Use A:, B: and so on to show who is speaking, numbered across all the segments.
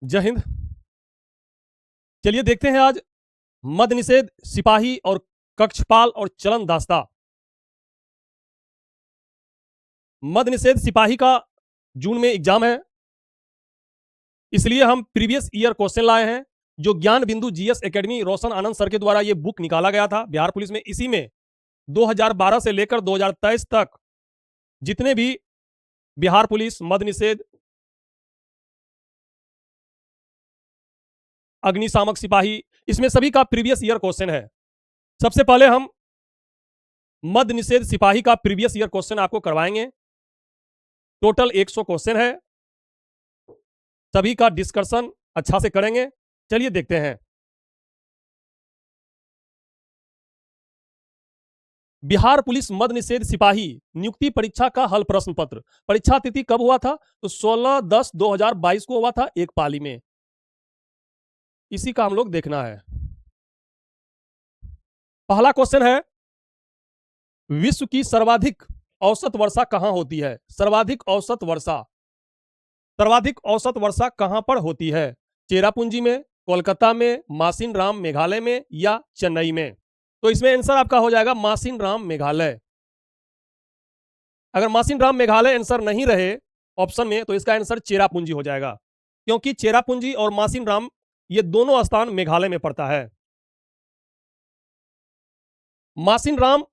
A: जय हिंद। चलिए देखते हैं आज मद निषेध, सिपाही और कक्षपाल और चलन दास्ता। मद निषेध सिपाही का जून में एग्जाम है, इसलिए हम प्रीवियस ईयर क्वेश्चन लाए हैं जो ज्ञान बिंदु जीएस एकेडमी रोशन आनंद सर के द्वारा ये बुक निकाला गया था बिहार पुलिस में। इसी में 2012 से लेकर 2023 तक जितने भी बिहार पुलिस मद निषेध, अग्निशामक सिपाही, इसमें सभी का प्रीवियस ईयर क्वेश्चन है। सबसे पहले हम मद निषेध सिपाही का प्रीवियस ईयर क्वेश्चन आपको करवाएंगे। टोटल 100 क्वेश्चन है, सभी का डिस्कशन अच्छा से करेंगे। चलिए देखते हैं। बिहार पुलिस मद निषेध सिपाही नियुक्ति परीक्षा का हल प्रश्न पत्र। परीक्षा तिथि कब हुआ था? तो 16/10/2022 को हुआ था, एक पाली में। इसी का हम लोग देखना है। पहला क्वेश्चन है, विश्व की सर्वाधिक औसत वर्षा कहां होती है? सर्वाधिक औसत वर्षा कहां पर होती है? चेरापूंजी में, कोलकाता में, मासिन राम मेघालय में या चेन्नई में? तो इसमें आंसर आपका हो जाएगा मासिन राम मेघालय। अगर मासिन राम मेघालय आंसर नहीं रहे ऑप्शन में तो इसका आंसर चेरापूंजी हो जाएगा, क्योंकि चेरापूंजी और मासिन राम ये दोनों स्थान मेघालय में पड़ता है। मासिन राम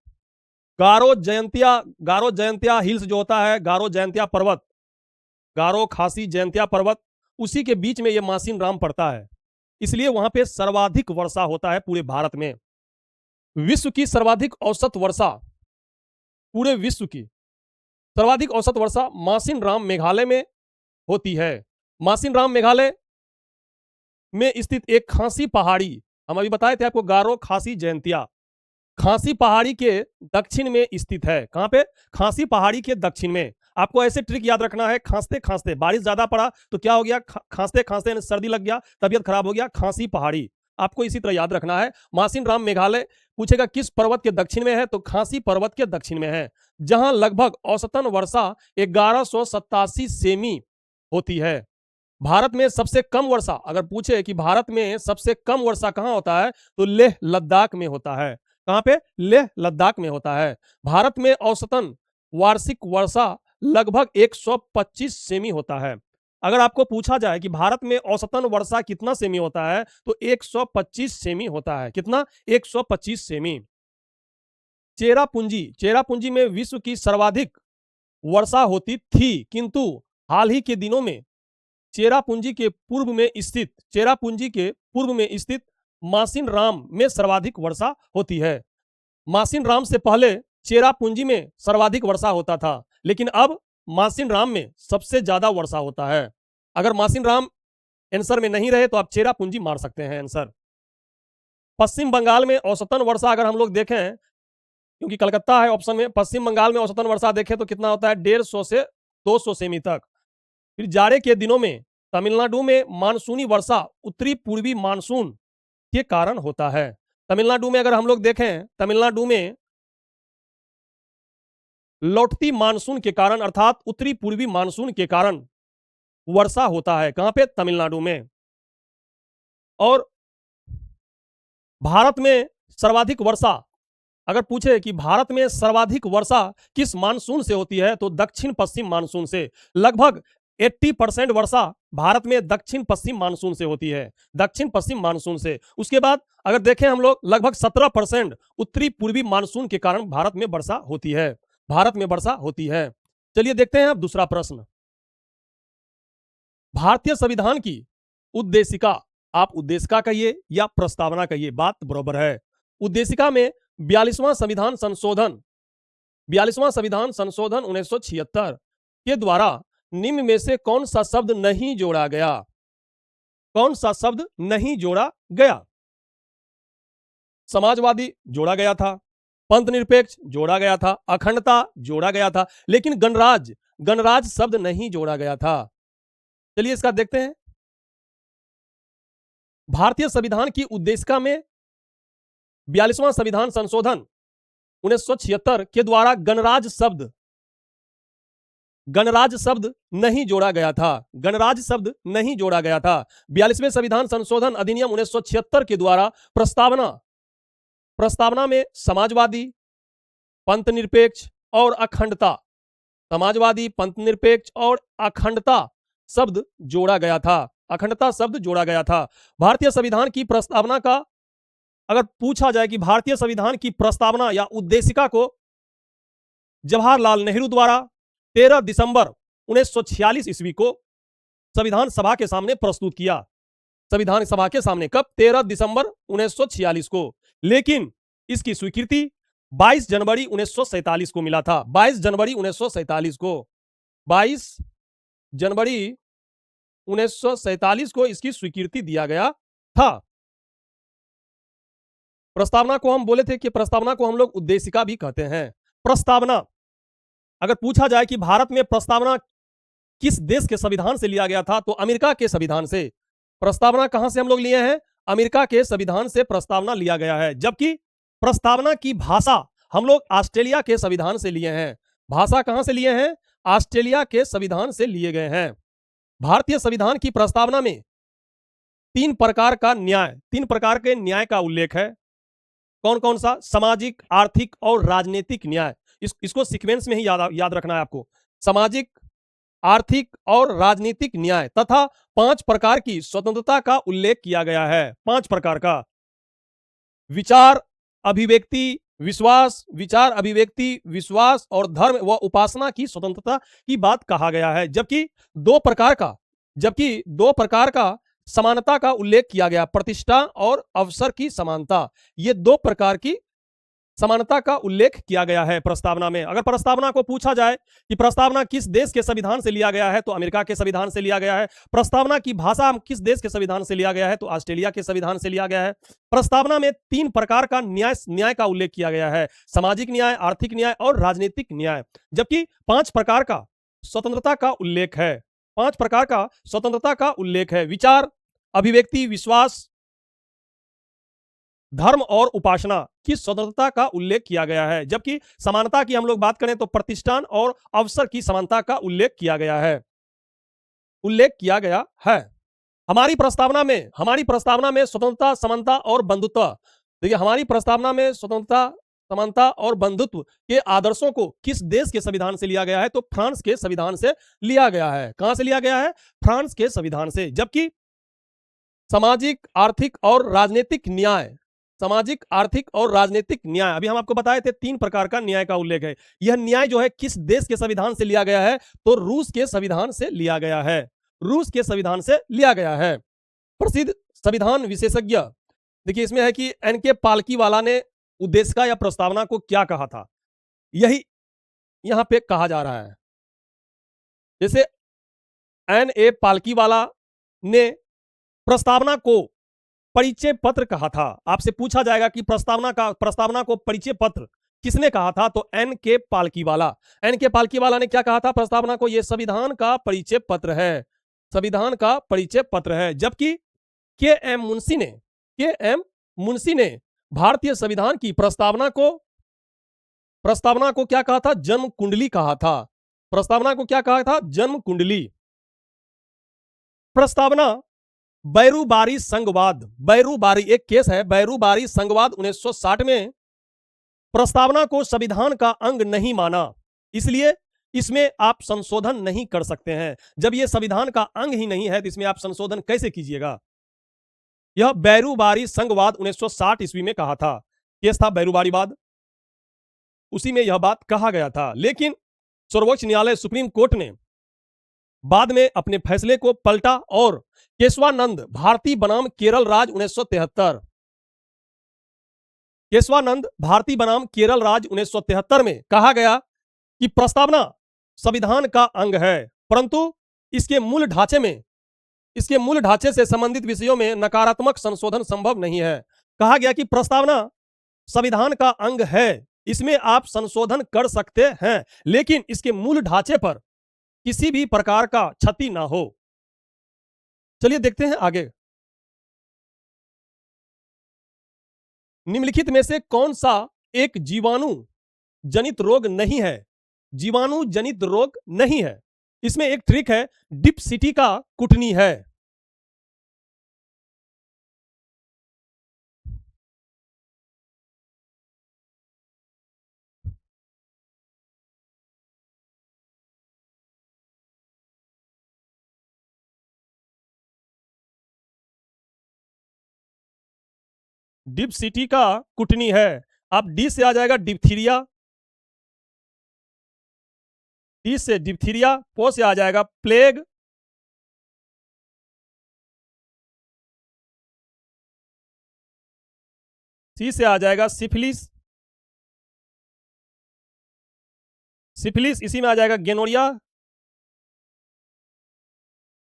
A: गारो जयंतिया हिल्स जो होता है, गारो जयंतिया पर्वत, गारो खासी जयंतिया पर्वत, उसी के बीच में ये मासिन राम पड़ता है, इसलिए वहां पे सर्वाधिक वर्षा होता है पूरे भारत में। विश्व की सर्वाधिक औसत वर्षा, पूरे विश्व की सर्वाधिक औसत वर्षा मासिन राम मेघालय में होती है। मासिन राम मेघालय में स्थित एक खासी पहाड़ी, हम अभी बताए थे आपको, गारो खासी जयंतिया, खासी पहाड़ी के दक्षिण में स्थित है। कहां पे? खासी पहाड़ी के दक्षिण में। आपको ऐसे ट्रिक याद रखना है, खांसते खांसते बारिश ज्यादा पड़ा तो क्या हो गया? खांसते खांसते सर्दी लग गया, तबीयत खराब हो गया, खांसी पहाड़ी। आपको इसी तरह याद रखना है। मासिन राम मेघालय पूछेगा किस पर्वत के दक्षिण में है, तो खांसी पर्वत के दक्षिण में है, जहां लगभग औसतन वर्षा 1187 सेमी होती है। भारत में सबसे कम वर्षा अगर पूछे कि भारत में सबसे कम वर्षा कहां होता है, तो लेह लद्दाख में होता है। कहां पे? लेह लद्दाख में होता है। भारत में औसतन वार्षिक वर्षा लगभग 125 सेमी होता है। अगर आपको पूछा जाए कि भारत में औसतन वर्षा कितना सेमी होता है, तो 125 सेमी होता है। कितना? 125 सेमी। चेरापूंजी में विश्व की सर्वाधिक वर्षा होती थी, किंतु हाल ही के दिनों में चेरापूंजी के पूर्व में स्थित मासिन राम में सर्वाधिक वर्षा होती है। मासिन राम से पहले चेरापूंजी में सर्वाधिक वर्षा होता था, लेकिन अब मासिन राम में सबसे ज्यादा वर्षा होता है। अगर मासिन राम आंसर में नहीं रहे तो आप चेरापूंजी मार सकते हैं आंसर। पश्चिम बंगाल में औसतन वर्षा अगर हम लोग देखें, क्योंकि कलकत्ता है ऑप्शन में, पश्चिम बंगाल में औसतन वर्षा देखें तो कितना होता है? 150 से 200 सेमी तक। फिर जाड़े के दिनों में तमिलनाडु में मानसूनी वर्षा उत्तरी पूर्वी मानसून के कारण होता है। तमिलनाडु में अगर हम लोग देखें, तमिलनाडु में लौटती मानसून के कारण अर्थात उत्तरी पूर्वी मानसून के कारण वर्षा होता है। कहां पे? तमिलनाडु में। और भारत में सर्वाधिक वर्षा अगर पूछे कि भारत में सर्वाधिक वर्षा किस मानसून से होती है, तो दक्षिण पश्चिम मानसून से। लगभग 80% वर्षा भारत में दक्षिण पश्चिम मानसून से होती है, दक्षिण पश्चिम मानसून से। उसके बाद अगर देखें हम लोग, लगभग 17% उत्तरी पूर्वी मानसून के कारण भारत में वर्षा होती है। चलिए देखते हैं अब दूसरा प्रश्न। भारतीय संविधान की उद्देशिका, आप उद्देशिका कहिए या प्रस्तावना कहिए, बात बराबर है। उद्देशिका में 42वां संविधान संशोधन 1976 के द्वारा निम्न में से कौन सा शब्द नहीं जोड़ा गया? कौन सा शब्द नहीं जोड़ा गया? समाजवादी जोड़ा गया था, पंथ निरपेक्ष जोड़ा गया था, अखंडता जोड़ा गया था, लेकिन गणराज शब्द नहीं जोड़ा गया था। चलिए इसका देखते हैं। भारतीय संविधान की उद्देशिका में 42वां संविधान संशोधन 1976 के द्वारा गणराज शब्द गणराज्य शब्द नहीं जोड़ा गया था। गणराज्य शब्द नहीं जोड़ा गया था। 42वें संविधान संशोधन अधिनियम 1976 के द्वारा प्रस्तावना में समाजवादी, पंथ निरपेक्ष और अखंडता, समाजवादी, पंथ निरपेक्ष और अखंडता शब्द जोड़ा गया था। अखंडता शब्द जोड़ा गया था। भारतीय संविधान की प्रस्तावना का अगर पूछा जाए कि भारतीय संविधान की प्रस्तावना या उद्देशिका को जवाहरलाल नेहरू द्वारा 13 दिसंबर 1946 ईस्वी को संविधान सभा के सामने प्रस्तुत किया। संविधान सभा के सामने कब? 13 दिसंबर 1946 को। लेकिन इसकी स्वीकृति 22 जनवरी 1947 को मिला था। 22 जनवरी 1947 को, 22 जनवरी 1947 को इसकी स्वीकृति दिया गया था। प्रस्तावना को हम बोले थे कि प्रस्तावना को हम लोग उद्देशिका भी कहते हैं। प्रस्तावना अगर पूछा जाए कि भारत में प्रस्तावना किस देश के संविधान से लिया गया था, तो अमेरिका के संविधान से। प्रस्तावना कहां से हम लोग लिए हैं? अमेरिका के संविधान से प्रस्तावना लिया गया है। जबकि प्रस्तावना की भाषा हम लोग ऑस्ट्रेलिया के संविधान से लिए हैं। भाषा कहां से लिए हैं? ऑस्ट्रेलिया के संविधान से लिए गए हैं। भारतीय संविधान की प्रस्तावना में 3 प्रकार के न्याय का उल्लेख है। कौन कौन सा? सामाजिक, आर्थिक और राजनीतिक न्याय। इसको सीक्वेंस में ही याद रखना है आपको। सामाजिक, आर्थिक और राजनीतिक न्याय तथा 5 प्रकार की स्वतंत्रता का उल्लेख किया गया है। 5 प्रकार का विचार, अभिव्यक्ति, विश्वास और धर्म व उपासना की स्वतंत्रता की बात कहा गया है। जबकि 2 प्रकार का समानता का उल्लेख किया गया, प्रतिष्ठा और अवसर की समानता। ये 2 प्रकार की समानता का उल्लेख किया गया है प्रस्तावना में। अगर प्रस्तावना को पूछा जाए कि प्रस्तावना किस देश के संविधान से लिया गया है, तो अमेरिका के संविधान से लिया गया है। प्रस्तावना की भाषा किस देश के संविधान से लिया गया है, तो ऑस्ट्रेलिया के संविधान से लिया गया है। प्रस्तावना में 3 प्रकार का न्याय का उल्लेख किया गया है, सामाजिक न्याय, आर्थिक न्याय और राजनीतिक न्याय। जबकि 5 प्रकार का स्वतंत्रता का उल्लेख है। 5 प्रकार का स्वतंत्रता का उल्लेख है। विचार, अभिव्यक्ति, विश्वास, धर्म और उपासना की स्वतंत्रता का उल्लेख किया गया है। जबकि समानता की हम लोग बात करें तो प्रतिष्ठान और अवसर की समानता का उल्लेख किया गया है। हमारी प्रस्तावना में स्वतंत्रता, समानता और बंधुत्व। देखिए, हमारी प्रस्तावना में स्वतंत्रता, समानता और बंधुत्व के आदर्शों को किस देश के संविधान से लिया गया है, तो फ्रांस के संविधान से लिया गया है। कहां से लिया गया है? फ्रांस के संविधान से। जबकि सामाजिक, आर्थिक और राजनीतिक न्याय अभी हम आपको बताए थे 3 प्रकार का न्याय का उल्लेख है। यह न्याय जो है किस देश के संविधान से लिया गया है, तो रूस के संविधान से लिया गया है। प्रसिद्ध संविधान विशेषज्ञ, देखिए इसमें है कि एन.के. पालकीवाला ने उद्देशिका या प्रस्तावना को क्या कहा था, यही यहां पे कहा जा रहा है। जैसे एन.ए. पालकीवाला ने प्रस्तावना को परिचय पत्र कहा था। आपसे पूछा जाएगा कि प्रस्तावना को परिचय पत्र किसने कहा था, तो एन.के. पालकीवाला ने क्या कहा था प्रस्तावना को? यह संविधान का परिचय पत्र है। जबकि के.एम. मुंशी ने भारतीय संविधान की प्रस्तावना को क्या कहा था? जन्म कुंडली कहा था। प्रस्तावना को क्या कहा था? जन्म कुंडली। प्रस्तावना बैरूबारी संघवाद, एक केस है बैरूबारी संघवाद 1960 में प्रस्तावना को संविधान का अंग नहीं माना, इसलिए इसमें आप संशोधन नहीं कर सकते हैं। जब यह संविधान का अंग ही नहीं है तो इसमें आप संशोधन कैसे कीजिएगा? यह बैरूबारी संघवाद 1960 ईस्वी में कहा था, केस था बैरूबारीवाद, उसी में यह बात कहा गया था। लेकिन सर्वोच्च न्यायालय सुप्रीम कोर्ट ने बाद में अपने फैसले को पलटा और केशवानंद भारती बनाम केरल राज्य 1973 में कहा गया कि प्रस्तावना संविधान का अंग है, परंतु इसके मूल ढांचे से संबंधित विषयों में नकारात्मक संशोधन संभव नहीं है। कहा गया कि प्रस्तावना संविधान का अंग है, इसमें आप संशोधन कर सकते हैं, लेकिन इसके मूल ढांचे पर किसी भी प्रकार का क्षति ना हो। चलिए देखते हैं आगे। निम्नलिखित में से कौन सा एक जीवाणु जनित रोग नहीं है जीवाणु जनित रोग नहीं है। इसमें एक ट्रिक है, डिप्सिटी का कुटनी है। डिप्सिटी का कुटनी है। अब डी से आ जाएगा डिप्थीरिया, डी से डिप्थीरिया, पो से आ जाएगा प्लेग, सी से आ जाएगा सिफिलिस, सिफिलिस इसी में आ जाएगा गेनोरिया।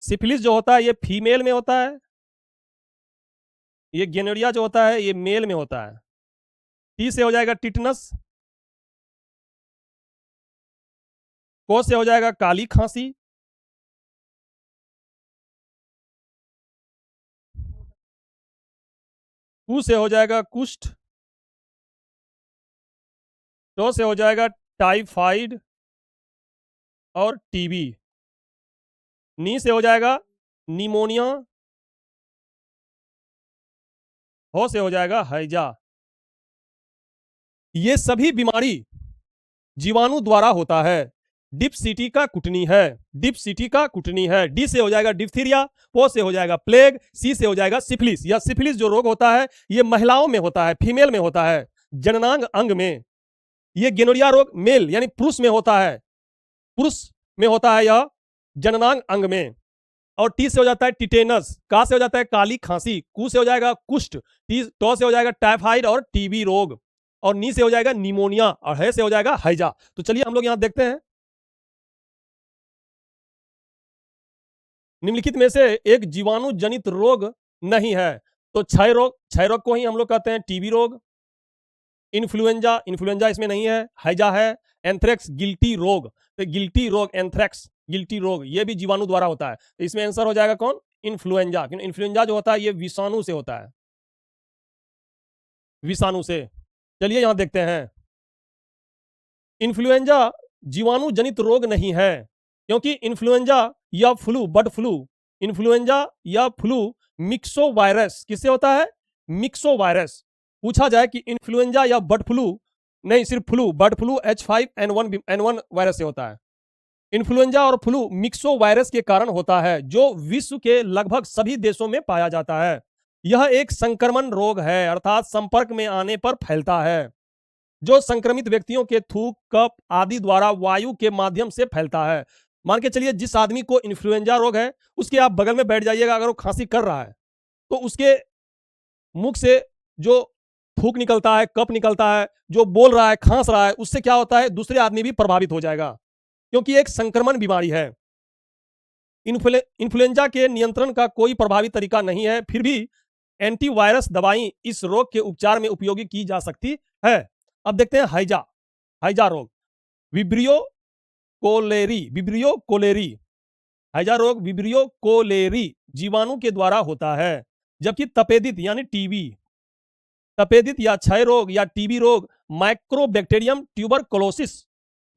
A: सिफिलिस जो होता है ये फीमेल में होता है, ये गेनोरिया जो होता है ये मेल में होता है। टी से हो जाएगा टिटनस, को से हो जाएगा काली खांसी, कू से हो जाएगा कुष्ठ, टो से हो जाएगा टाइफाइड और टीबी, नी से हो जाएगा निमोनिया, हो से हो जाएगा हैजा। ये सभी बीमारी जीवाणु द्वारा होता है। डिप्सिटी का कुटनी है, डिप्सिटी का कुटनी है। डी से हो जाएगा डिप्थीरिया, पो से हो जाएगा प्लेग, सी से हो जाएगा सिफिलिस। यह सिफिलिस जो रोग होता है ये महिलाओं में होता है, फीमेल में होता है, जननांग अंग में। ये गेनोरिया रोग मेल यानी पुरुष में होता है, पुरुष में होता है यह जननांग अंग में। और टी से हो जाता है टिटेनस, का से हो जाता है काली खांसी, कू से हो जाएगा कुष्ठ, टो से हो जाएगा टाइफाइड और टीबी रोग, और नी से हो जाएगा निमोनिया, और है से हो जाएगा हैजा। तो चलिए हम लोग यहां देखते हैं, निम्नलिखित में से एक जीवाणु जनित रोग नहीं है। तो क्षय रोग, क्षय रोग को ही हम लोग कहते हैं टीबी रोग। इन्फ्लुएंजा, इन्फ्लुएंजा इसमें नहीं है, हैजा है। एंथ्रेक्स, गिल्टी रोग, तो गिल्टी रोग, एंथ्रेक्स गिल्टी रोग, ये भी जीवाणु द्वारा होता है। तो इसमें आंसर हो जाएगा कौन? इन्फ्लुएंजा, क्योंकि इन्फ्लुएंजा जो होता है ये विषाणु से होता है, विषाणु से। चलिए यहां देखते हैं, इन्फ्लुएंजा जीवाणु जनित रोग नहीं है, क्योंकि इन्फ्लुएंजा या फ्लू, बर्ड फ्लू, इन्फ्लुएंजा या फ्लू मिक्सो वायरस किससे होता है? Myxo virus. पूछा जाए कि इन्फ्लुएंजा या बर्ड फ्लू, नहीं सिर्फ flu, bird flu H5N1 virus से होता है। इन्फ्लुएंजा और फ्लू मिक्सो वायरस के कारण होता है, जो विश्व के लगभग सभी देशों में पाया जाता है। यह एक संक्रमण रोग है, अर्थात संपर्क में आने पर फैलता है, जो संक्रमित व्यक्तियों के थूक, कफ आदि द्वारा वायु के माध्यम से फैलता है। मान के चलिए जिस आदमी को इन्फ्लुएंजा रोग है, उसके आप बगल में बैठ जाइएगा, अगर वो खांसी कर रहा है तो उसके मुख से जो थूक निकलता है, कफ निकलता है, जो बोल रहा है, खांस रहा है, उससे क्या होता है? दूसरे आदमी भी प्रभावित हो जाएगा, क्योंकि एक संक्रमण बीमारी है। इन्फ्लुएंजा के नियंत्रण का कोई प्रभावी तरीका नहीं है, फिर भी एंटीवायरस दवाई इस रोग के उपचार में उपयोगी की जा सकती है। अब देखते हैं हैजा, हैजा रोग, विब्रियो कोलेरी, विब्रियो कोलेरी, हैजा रोग विब्रियो कोलेरी जीवाणु के द्वारा होता है। जबकि तपेदित यानी टीबी, तपेदित या क्षय रोग या टीबी रोग माइक्रोबैक्टीरियम ट्यूबरकुलोसिस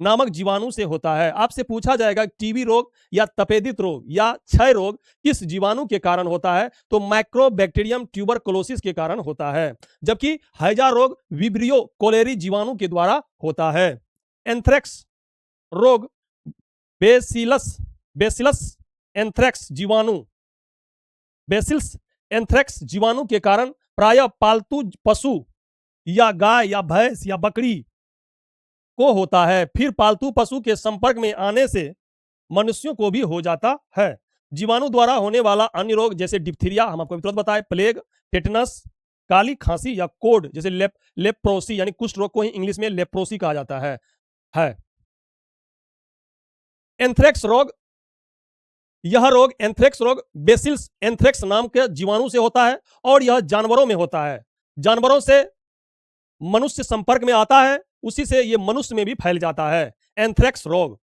A: नामक जीवाणु से होता है। आपसे पूछा जाएगा टीबी रोग या तपेदित रोग या क्षय रोग किस जीवाणु के कारण होता है, तो माइक्रोबैक्टीरियम ट्यूबरकुलोसिस के कारण होता है। जबकि हैजा रोग विब्रियो कोलेरी जीवाणु के द्वारा होता है। एंथ्रेक्स रोग बेसिलस, बेसिलस एंथ्रेक्स जीवाणु, बेसिल्स एंथ्रेक्स जीवाणु के कारण प्रायः पालतू पशु या गाय या भैंस या बकरी को होता है, फिर पालतू पशु के संपर्क में आने से मनुष्यों को भी हो जाता है। जीवाणु द्वारा होने वाला अन्य रोग जैसे डिप्थीरिया, हम आपको तुरंत बताए, प्लेग, टेटनस, काली खांसी या कोड जैसे लेप्रोसी यानी कुष्ठ रोग को ही इंग्लिश में लेप्रोसी कहा जाता है। एंथ्रेक्स रोग, यह रोग एंथ्रेक्स रोग बेसिल्स एंथ्रेक्स नाम के जीवाणु से होता है, और यह जानवरों में होता है। जानवरों से मनुष्य संपर्क में आता है, उसी से यह मनुष्य में भी फैल जाता है, एंथ्रेक्स रोग।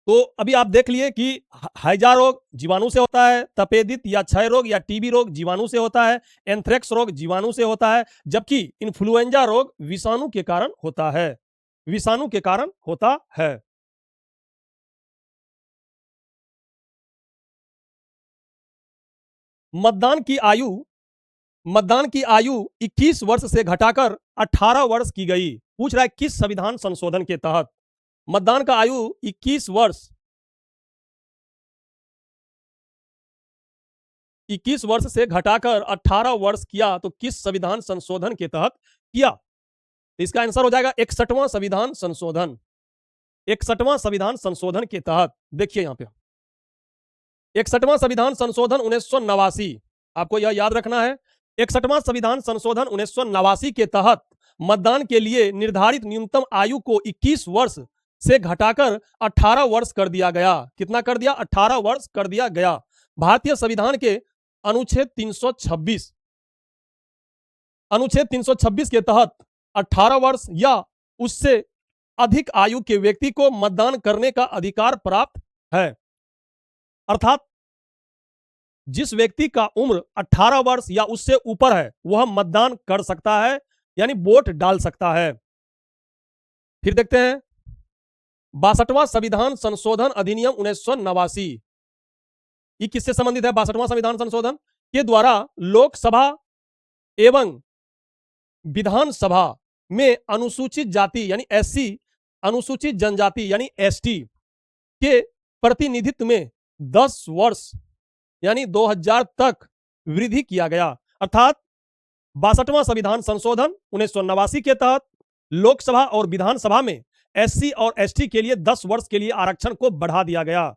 A: तो अभी आप देख लिए कि हैजा रोग जीवाणु से होता है, तपेदित या क्षय रोग या टीबी रोग जीवाणु से होता है, एंथ्रेक्स रोग जीवाणु से होता है, जबकि इन्फ्लुएंजा रोग विषाणु के कारण होता है। विषाणु के कारण होता है। मतदान की आयु 21 वर्ष से घटाकर 18 वर्ष की गई। पूछ रहा है किस संविधान संशोधन के तहत मतदान का आयु 21 वर्ष से घटाकर 18 वर्ष किया, तो किस संविधान संशोधन के तहत किया? तो इसका आंसर हो जाएगा 61वां संविधान संशोधन। 61वां संविधान संशोधन के तहत देखिए यहां पे 61वां संविधान संशोधन 1989, आपको यह याद रखना है। 61वां संविधान संशोधन 1989 के तहत मतदान के लिए निर्धारित न्यूनतम आयु को 21 वर्ष से घटाकर 18 वर्ष कर दिया गया। कितना कर दिया? 18 वर्ष कर दिया गया। भारतीय संविधान के अनुच्छेद 326 के तहत 18 वर्ष या उससे अधिक आयु के व्यक्ति को मतदान करने का अधिकार प्राप्त है। अर्थात जिस व्यक्ति का उम्र 18 वर्ष या उससे ऊपर है वह मतदान कर सकता है, यानी वोट डाल सकता है। फिर देखते हैं 62वां संविधान संशोधन अधिनियम 1989। ये किससे संबंधित है? 62वां संविधान संशोधन के द्वारा लोकसभा एवं विधानसभा में अनुसूचित जाति यानी एससी, अनुसूचित जनजाति यानी एसटी के प्रतिनिधित्व में 10 वर्ष यानी 2000 तक वृद्धि किया गया। अर्थात 62वां संविधान संशोधन 1989 के तहत लोकसभा और विधानसभा में एससी और एसटी के लिए 10 वर्ष के लिए आरक्षण को बढ़ा दिया गया,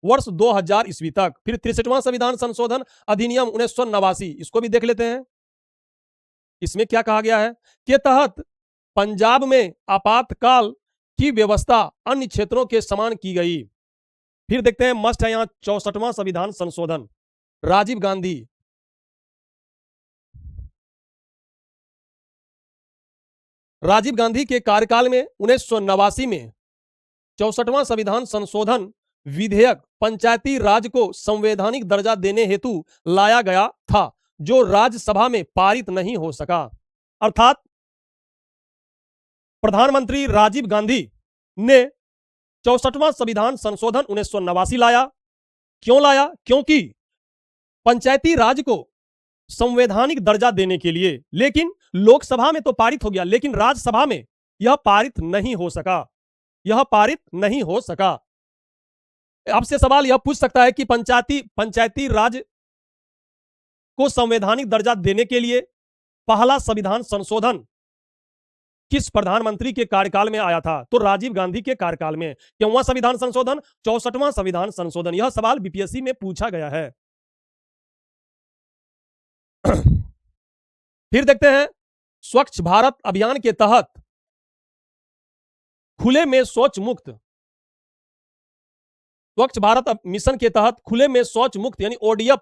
A: वर्ष 2000 ईस्वी तक। फिर 63वां संविधान संशोधन अधिनियम 1989, इसको भी देख लेते हैं। इसमें क्या कहा गया है? के तहत पंजाब में आपातकाल की व्यवस्था अन्य क्षेत्रों के समान की गई। फिर देखते हैं, मस्ट है यहां 64वां संविधान संशोधन। राजीव गांधी के कार्यकाल में 1989 में 64वां संविधान संशोधन विधेयक पंचायती राज को संवैधानिक दर्जा देने हेतु लाया गया था, जो राज्यसभा में पारित नहीं हो सका। अर्थात प्रधानमंत्री राजीव गांधी ने 64वां संविधान संशोधन 1989 लाया। क्यों लाया? क्योंकि पंचायती राज को संवैधानिक दर्जा देने के लिए। लेकिन लोकसभा में तो पारित हो गया, लेकिन राज्यसभा में यह पारित नहीं हो सका, यह पारित नहीं हो सका। आपसे सवाल यह पूछ सकता है कि पंचायती राज को संवैधानिक दर्जा देने के लिए पहला संविधान संशोधन किस प्रधानमंत्री के कार्यकाल में आया था? तो राजीव गांधी के कार्यकाल में। क्यों संविधान संशोधन? 64वां संविधान संशोधन। यह सवाल बीपीएससी में पूछा गया है। फिर देखते हैं, स्वच्छ भारत अभियान के तहत खुले में शौच मुक्त, स्वच्छ भारत मिशन के तहत खुले में शौच मुक्त यानी ओडीएफ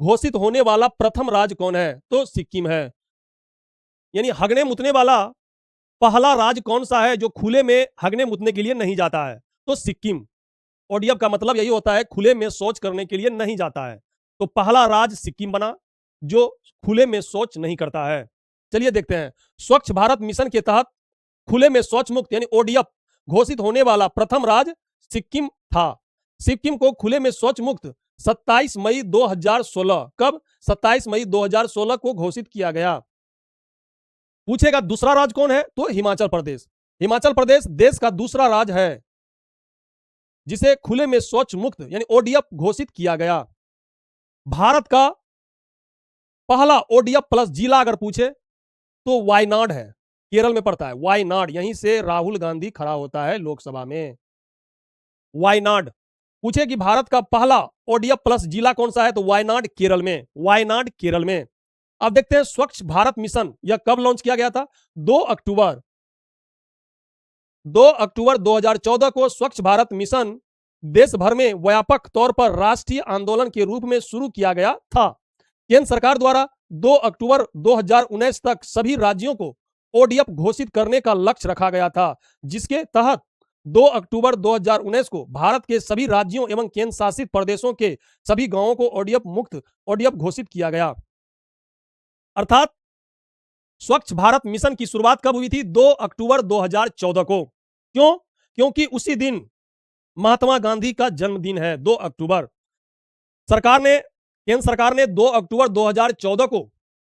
A: घोषित होने वाला प्रथम राज्य कौन है? तो सिक्किम है। यानी हगने मुतने वाला पहला राज्य कौन सा है जो खुले में हगने मुतने के लिए नहीं जाता है? तो सिक्किम। ओडीएफ का मतलब यही होता है, खुले में शौच करने के लिए नहीं जाता है। तो पहला राज्य सिक्किम बना जो खुले में शौच नहीं करता है। चलिए देखते हैं, स्वच्छ भारत मिशन के तहत खुले में शौच मुक्त यानी ओडीएफ घोषित होने वाला प्रथम राज्य सिक्किम था। सिक्किम को खुले में शौच मुक्त 27 मई 2016, कब? 27 मई 2016 को घोषित किया गया। पूछेगा दूसरा राज्य कौन है? तो हिमाचल प्रदेश। हिमाचल प्रदेश देश का दूसरा राज्य है जिसे खुले में शौच मुक्त यानी ओडीएफ घोषित किया गया। भारत का पहला ओडीएफ प्लस जिला अगर पूछे तो वायनाड है, केरल में पड़ता है वायनाड। यहीं से राहुल गांधी खड़ा होता है लोकसभा में, वायनाड। पूछे कि भारत का पहला ओडीएफ प्लस जिला कौन सा है? तो वायनाड केरल में, वायनाड केरल में। अब देखते हैं स्वच्छ भारत मिशन, यह कब लॉन्च किया गया था? 2 अक्टूबर 2014 को स्वच्छ भारत मिशन देश भर में व्यापक तौर पर राष्ट्रीय आंदोलन के रूप में शुरू किया गया था। केंद्र सरकार द्वारा 2 अक्टूबर 2019 तक सभी राज्यों को ओडीएफ घोषित करने का लक्ष्य रखा गया था, जिसके तहत 2 अक्टूबर 2019 को भारत के सभी राज्यों एवं केंद्र शासित प्रदेशों के सभी गांवों को ओडीएफ मुक्त ओडीएफ घोषित किया गया। अर्थात स्वच्छ भारत मिशन की शुरुआत कब हुई थी? 2 अक्टूबर 2014 को। क्यों? क्योंकि उसी दिन महात्मा गांधी का जन्मदिन है, 2 अक्टूबर। केंद्र सरकार ने 2 अक्टूबर 2014 को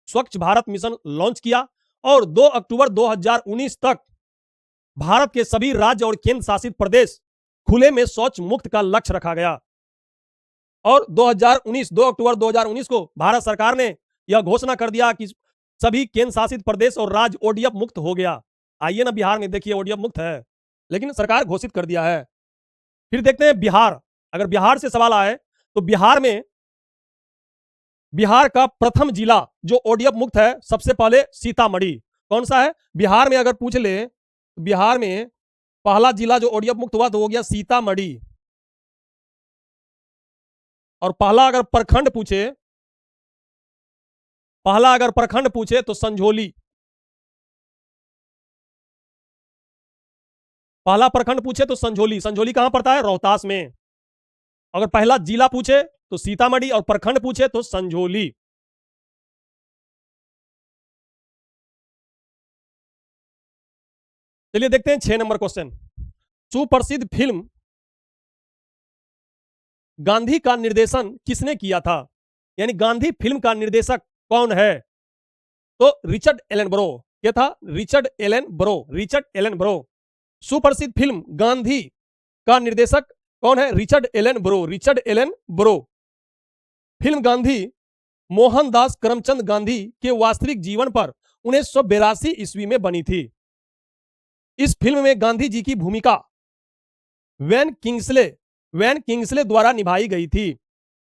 A: स्वच्छ भारत मिशन लॉन्च किया और 2 अक्टूबर 2019 तक भारत के सभी राज्य और केंद्र शासित प्रदेश खुले में शौच मुक्त का लक्ष्य रखा गया। और 2 अक्टूबर 2019 को भारत सरकार ने यह घोषणा कर दिया कि सभी केंद्र शासित प्रदेश और राज्य ओडीएफ मुक्त हो गया। आइए ना बिहार में देखिए, ओडीएफ मुक्त है, लेकिन सरकार घोषित कर दिया है। फिर देखते हैं बिहार। अगर बिहार से सवाल आए तो बिहार का प्रथम जिला जो ओडीएफ मुक्त है, सबसे पहले सीतामढ़ी। कौन सा है? बिहार में अगर पूछ ले, बिहार में पहला जिला जो ओडीएफ मुक्त हुआ तो हो गया सीतामढ़ी। और पहला अगर प्रखंड पूछे तो संझोली। पहला प्रखंड पूछे तो संझोली। संझोली कहां पड़ता है? रोहतास में। अगर पहला जिला पूछे तो सीतामढ़ी और प्रखंड पूछे तो संझोली। चलिए देखते हैं 6 नंबर क्वेश्चन। सुप्रसिद्ध फिल्म गांधी का निर्देशन किसने किया था? यानी गांधी फिल्म का निर्देशक कौन है? तो रिचर्ड एलन बरो। क्या था? रिचर्ड एलन बरो। सुप्रसिद्ध फिल्म गांधी का निर्देशक कौन है? रिचर्ड एलन बरो। फिल्म गांधी मोहनदास करमचंद गांधी के वास्तविक जीवन पर 1982 ईस्वी में बनी थी। इस फिल्म में गांधी जी की भूमिका वैन किंग्सले द्वारा निभाई गई थी।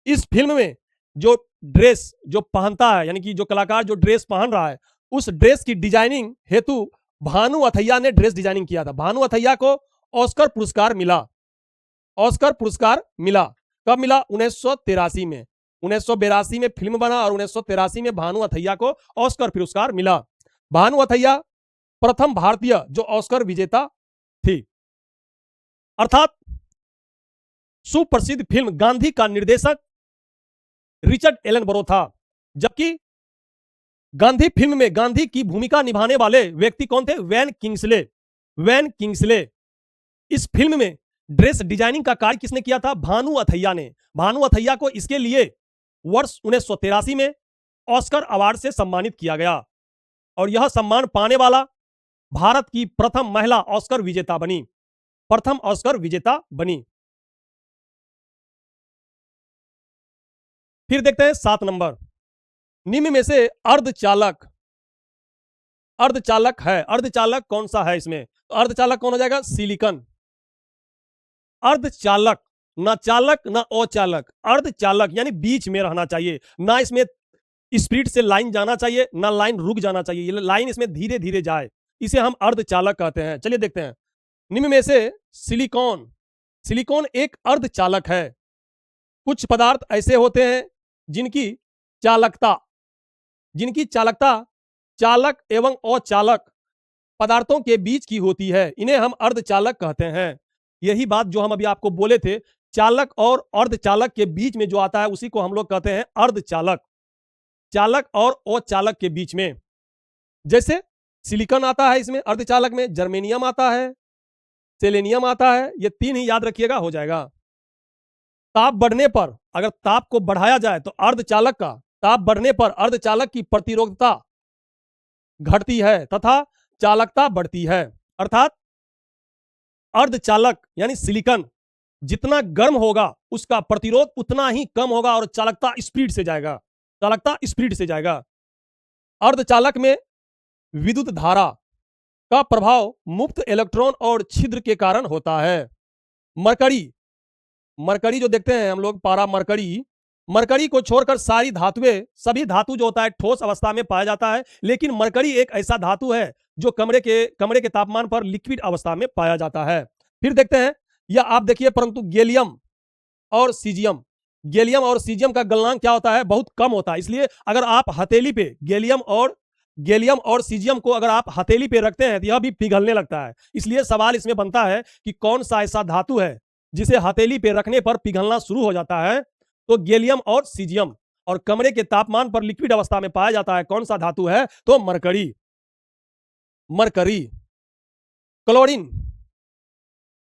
A: इस फिल्म में जो ड्रेस जो पहनता है, यानी कि जो कलाकार जो ड्रेस पहन रहा है, उस ड्रेस की डिजाइनिंग हेतु भानु अथैया ने ड्रेस डिजाइनिंग किया था। भानु अथैया को ऑस्कर पुरस्कार मिला। कब मिला? 1983 में। 1982 में फिल्म बना और 1983 में भानु अथैया को ऑस्कर पुरस्कार मिला। भानु अथैया प्रथम भारतीय जो ऑस्कर विजेता थी। अर्थात सुप्रसिद्ध फिल्म गांधी का निर्देशक रिचर्ड एलन बरो था, जबकि गांधी फिल्म में गांधी की भूमिका निभाने वाले व्यक्ति कौन थे? Ben Kingsley. इस फिल्म में ड्रेस डिजाइनिंग का कार्य किसने किया था? भानु अथैया ने। भानु अथैया को इसके लिए वर्ष 1983 में ऑस्कर अवार्ड से सम्मानित किया गया और यह सम्मान पाने वाला भारत की प्रथम महिला ऑस्कर विजेता बनी। फिर देखते हैं 7 नंबर। निम्न में से अर्धचालक कौन सा है इसमें? तो अर्धचालक कौन हो जाएगा? सिलिकॉन। अर्धचालक, ना चालक ना अचालक, अर्धचालक यानी बीच में रहना चाहिए, ना इसमें स्पीड से लाइन जाना चाहिए ना लाइन रुक जाना चाहिए, ये लाइन इसमें धीरे धीरे जाए, इसे हम अर्धचालक कहते हैं। चलिए देखते हैं। निम्न में से सिलिकॉन एक अर्धचालक है। कुछ पदार्थ ऐसे होते हैं जिनकी चालकता चालक एवं अचालक पदार्थों के बीच की होती है, इन्हें हम अर्धचालक कहते हैं। यही बात जो हम अभी आपको बोले थे, चालक और अर्धचालक के बीच में जो आता है उसी को हम लोग कहते हैं अर्धचालक। चालक और अचालक के बीच में, जैसे सिलिकॉन आता है इसमें अर्धचालक में, जर्मेनियम आता है, सेलेनियम आता है, ये 3 ही याद रखिएगा, हो जाएगा। ताप बढ़ने पर, अगर ताप को बढ़ाया जाए तो ताप बढ़ने पर अर्धचालक की प्रतिरोधकता घटती है तथा चालकता बढ़ती है। अर्थात अर्धचालक यानी सिलिकॉन जितना गर्म होगा उसका प्रतिरोध उतना ही कम होगा और चालकता स्पीड से जाएगा। अर्धचालक में विद्युत धारा का प्रभाव मुक्त इलेक्ट्रॉन और छिद्र के कारण होता है। मरकरी जो देखते हैं हम लोग, पारा मरकरी को छोड़कर सभी धातु जो होता है ठोस अवस्था में पाया जाता है, लेकिन मरकरी एक ऐसा धातु है जो कमरे के तापमान पर लिक्विड अवस्था में पाया जाता है। फिर देखते हैं, या आप देखिए, परंतु गैलियम और सीजियम का गलनांक क्या होता है? बहुत कम होता है। इसलिए अगर आप हथेली पे गैलियम और सीजियम को अगर आप हथेली पे रखते हैं तो यह भी पिघलने लगता है। इसलिए सवाल इसमें बनता है कि कौन सा ऐसा धातु है जिसे हथेली पे रखने पर पिघलना शुरू हो जाता है? तो गैलियम और सीजियम, और कमरे के तापमान पर लिक्विड अवस्था में पाया जाता है कौन सा धातु है? तो मरकरी। मरकरी। क्लोरीन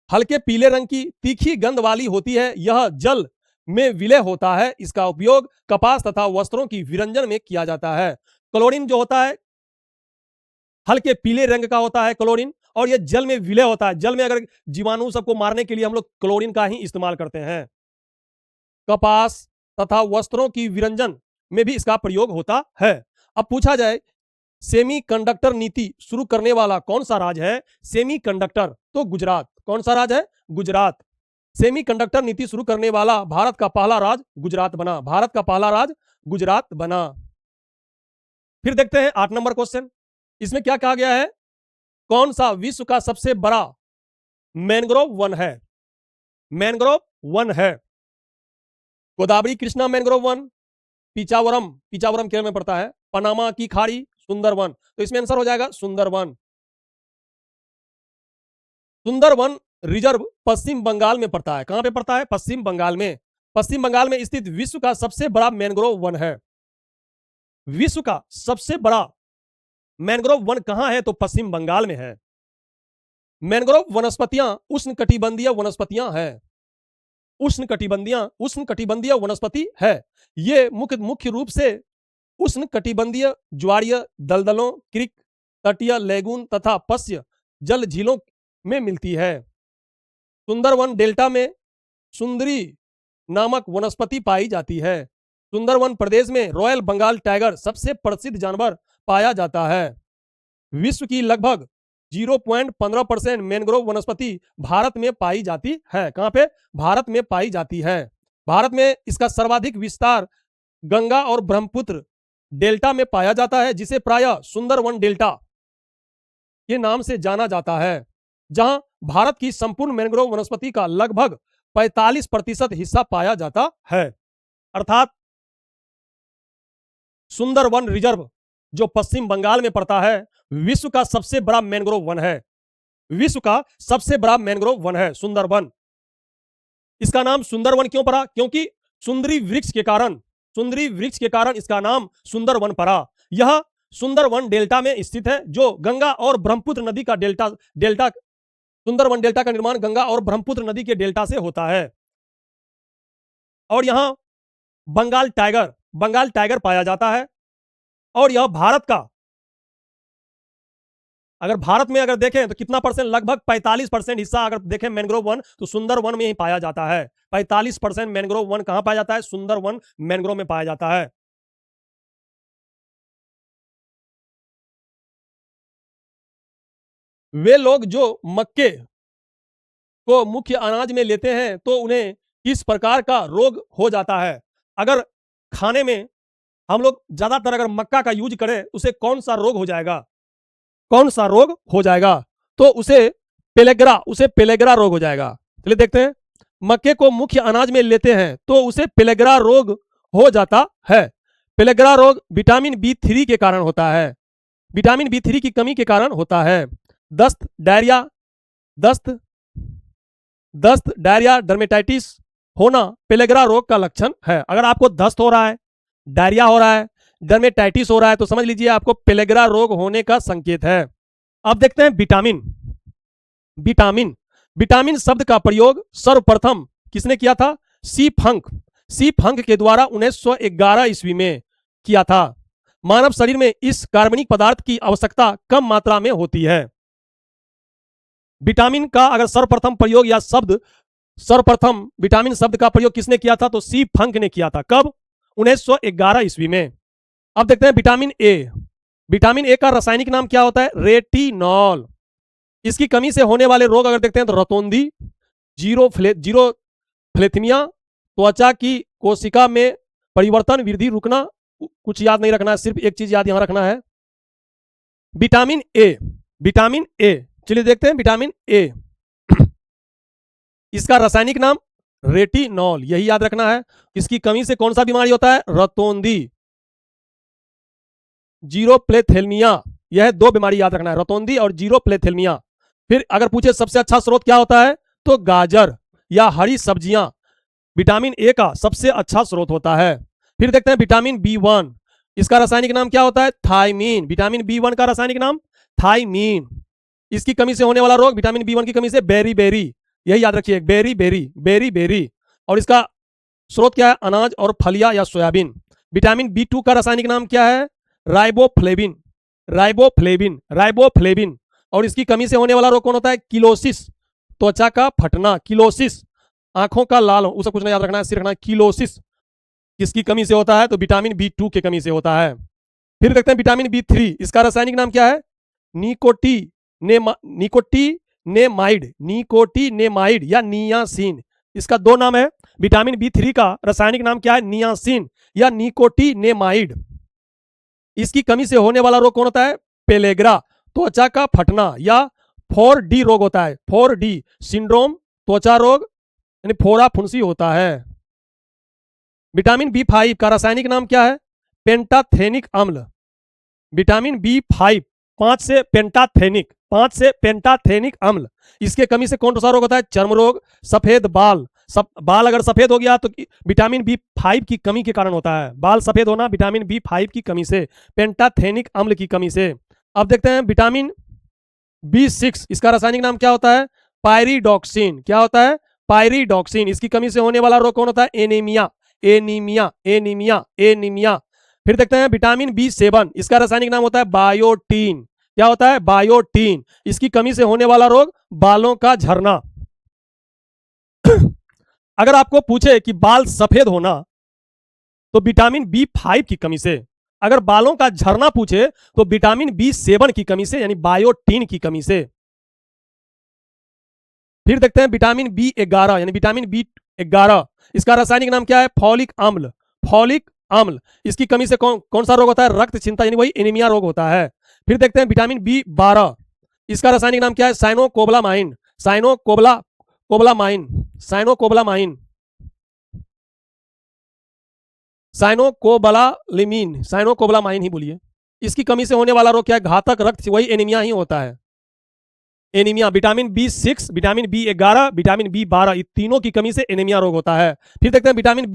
A: हल्के पीले रंग की तीखी गंध वाली होती है, यह जल में विलय होता है। इसका उपयोग कपास तथा वस्त्रों की विरंजन में किया जाता है। क्लोरीन जो होता है हल्के पीले रंग का होता है क्लोरीन, और यह जल में विलय होता है। जल में अगर जीवाणु सबको मारने के लिए हम लोग क्लोरीन का ही इस्तेमाल करते हैं। कपास तथा वस्त्रों की विरंजन में भी इसका प्रयोग होता है। अब पूछा जाए सेमीकंडक्टर नीति शुरू करने वाला कौन सा राज्य है? सेमीकंडक्टर तो गुजरात। कौन सा राज्य है? गुजरात। सेमीकंडक्टर नीति शुरू करने वाला भारत का पहला राज्य गुजरात बना। भारत का पहला राज्य गुजरात बना। फिर देखते हैं 8 नंबर क्वेश्चन। इसमें क्या कहा गया है? कौन सा विश्व का सबसे बड़ा मैंग्रोव वन है? मैंग्रोव वन है गोदावरी कृष्णा मैंग्रोव वन, पिचावरम, पिचावरम केरल में पड़ता है, पनामा की खाड़ी, सुंदरवन। तो इसमें आंसर हो जाएगा सुंदरवन। सुंदरवन रिजर्व पश्चिम बंगाल में पड़ता है। कहां पे पड़ता है? पश्चिम बंगाल में। पश्चिम बंगाल में स्थित विश्व का सबसे बड़ा मैंग्रोव वन है। विश्व का सबसे बड़ा मैंग्रोव वन कहां है? तो पश्चिम बंगाल में है। मैंग्रोव वनस्पतियां उष्णकटिबंधीय वनस्पतियां हैं। उष्णकटिबंधीय वनस्पति है। ये मुख्य रूप से उष्णकटिबंधीय ज्वारीय दलदलों, क्रीक, तटीय लैगून तथा पश्य जल झीलों में मिलती है। सुंदरवन डेल्टा में सुंदरी नामक वनस्पति पाई जाती है। सुंदरवन प्रदेश में रॉयल बंगाल टाइगर सबसे प्रसिद्ध जानवर पाया जाता है। विश्व की लगभग 0.15% मैंग्रोव वनस्पति भारत में पाई जाती है। कहां पे? भारत में पाई जाती है। भारत में इसका सर्वाधिक विस्तार गंगा और ब्रह्मपुत्र डेल्टा में पाया जाता है, जिसे प्रायः सुंदरवन डेल्टा के नाम से जाना जाता है, जहां भारत की संपूर्ण मैंग्रोव वनस्पति का लगभग 45% हिस्सा पाया जाता है। अर्थात सुंदरवन रिजर्व जो पश्चिम बंगाल में पड़ता है, विश्व का सबसे बड़ा मैंग्रोव वन है। विश्व का सबसे बड़ा मैंग्रोव वन है सुंदरवन। इसका नाम सुंदरवन क्यों पड़ा? क्योंकि सुंदरी वृक्ष के कारण इसका नाम सुंदरवन पड़ा। यह सुंदरवन डेल्टा में स्थित है, जो गंगा और ब्रह्मपुत्र नदी का डेल्टा सुंदरवन डेल्टा का निर्माण गंगा और ब्रह्मपुत्र नदी के डेल्टा से होता है। और यहां बंगाल टाइगर पाया जाता है। और यह भारत का, अगर भारत में अगर देखें तो कितना परसेंट? लगभग 45% हिस्सा अगर देखें मैंग्रोव वन, तो सुंदरवन में ही पाया जाता है। 45% मैंग्रोव वन कहां पाया जाता है? सुंदरवन मैंग्रोव में पाया जाता है। वे लोग जो मक्के को मुख्य अनाज में लेते हैं, तो उन्हें किस प्रकार का रोग हो जाता है? अगर खाने में हम लोग ज्यादातर अगर मक्का का यूज करें, उसे कौन सा रोग हो जाएगा? कौन सा रोग हो जाएगा? तो उसे पेलेग्रा रोग हो जाएगा। चलिए देखते हैं। मक्के को मुख्य अनाज में लेते हैं तो उसे पेलेग्रा रोग हो जाता है। पेलेग्रा रोग विटामिन B3 के कारण होता है। विटामिन B3 की कमी के कारण होता है। दस्त, डायरिया, डर्मेटाइटिस होना पेलेग्रा रोग का लक्षण है। अगर आपको दस्त हो रहा है, डायरिया हो रहा है, डर्मेटाइटिस हो रहा है, तो समझ लीजिए आपको पेलेग्रा रोग होने का संकेत है। अब देखते हैं विटामिन शब्द का प्रयोग सर्वप्रथम किसने किया था? सी फंक के द्वारा 1911 ईस्वी में किया था। मानव शरीर में इस कार्बनिक पदार्थ की आवश्यकता कम मात्रा में होती है। विटामिन का अगर सर्वप्रथम विटामिन शब्द का प्रयोग किसने किया था? तो सी फंक ने किया था। कब? 1911 ईस्वी में। अब देखते हैं विटामिन ए का रासायनिक नाम क्या होता है? रेटिनॉल। इसकी कमी से होने वाले रोग अगर देखते हैं तो रतौंधी, जीरोफ्लेथमिया, त्वचा की कोशिका में परिवर्तन, वृद्धि रुकना, कुछ याद नहीं रखना है, सिर्फ एक चीज याद यहां रखना है, विटामिन ए। चलिए देखते हैं विटामिन ए। इसका रासायनिक नाम रेटिनॉल, यही याद रखना है। इसकी कमी से कौन सा बीमारी होता है? रतौंधी, जीरोफ्लेथेल्मिया। यह दो बीमारी याद रखना है, रतौंधी और जीरोफ्लेथेल्मिया। फिर अगर पूछे सबसे अच्छा स्रोत क्या होता है, तो गाजर या हरी सब्जियां विटामिन ए का सबसे अच्छा स्रोत होता है। फिर देखते हैं विटामिन B1। इसका रासायनिक नाम क्या होता है? थायमीन। विटामिन B1 का रासायनिक नाम थाइमीन। इसकी कमी से होने वाला रोग विटामिन B1 की कमी से बेरी बेरी, यही याद रखिए, बेरी बेरी, बेरी बेरी। और इसका स्रोत क्या है? अनाज और फलिया या सोयाबीन। विटामिन B2 का रासायनिक नाम क्या है? Riboflavin, riboflavin, riboflavin. और इसकी कमी से होने वाला रोग कौन होता है? किलोसिस, त्वचा का फटना, किलोसिस। आंखों का लाल, उसे कुछ नहीं याद रखना है, सिर्फ रखना है किलोसिस। किसकी कमी से होता है? तो विटामिन B2 की कमी से होता है। फिर देखते हैं विटामिन B3, इसका रासायनिक नाम क्या है? निकोटिनेमाइड, निकोटिनेमाइड या नियासिन। इसका दो नाम है। विटामिन B3 का रासायनिक नाम क्या है? नियासिन या निकोटिनेमाइड। इसकी कमी से होने वाला रोग कौन होता है? पेलेग्रा, त्वचा का फटना या 4D रोग होता है, 4D सिंड्रोम, त्वचा रोग यानी फोड़ा फुंसी होता है। विटामिन B5 का रासायनिक नाम क्या है? पेंटाथेनिक अम्ल। विटामिन B5 5 से पेंटाथेनिक, 5 से पेंटाथेनिक अम्ल। इसके कमी से कौन सा रोग होता है? चर्म रोग, सफेद बाल। बाल अगर सफेद हो गया तो विटामिन B5 की कमी के कारण होता है। बाल सफेद होना विटामिन B5 की कमी से, पेंटाथेनिक अम्ल की कमी से। अब देखते हैं विटामिन B6, इसका रासायनिक नाम क्या होता है? पायरिडॉक्सिन। क्या होता है? पायरिडॉक्सिन। इसकी कमी से होने वाला रोग कौन होता है? Anaemia, anaemia, anaemia, anaemia. फिर देखते हैं विटामिन B7, इसका रासायनिक नाम होता है बायोटीन। क्या होता है? बायोटीन। इसकी कमी से होने वाला रोग बालों का झरना। अगर आपको पूछे कि बाल सफेद होना तो विटामिन B5 की कमी से, अगर बालों का झरना पूछे तो विटामिन B7 की कमी से यानी बायोटीन की कमी से। फिर देखते हैं विटामिन B11 यानी विटामिन B11, इसका रासायनिक नाम क्या है? फॉलिक अम्ल, फॉलिक अम्ल। इसकी कमी से कौन सा रोग होता है? रक्तहीनता यानी वही एनीमिया रोग होता है। फिर देखते हैं विटामिन B12, इसका रासायनिक नाम क्या है? साइनोकोबलामाइन, साइनोकोबलामाइन, साइनोकोबलामाइन, साइनोकोबलामिन, साइनोकोबलामाइन ही बोलिए। इसकी कमी से होने वाला रोग क्या है? घातक रक्त, वही एनीमिया ही होता है, anaemia. Vitamin B6, vitamin B11, vitamin B12, ये तीनों की कमी से एनीमिया रोग होता है। फिर देखते हैं विटामिन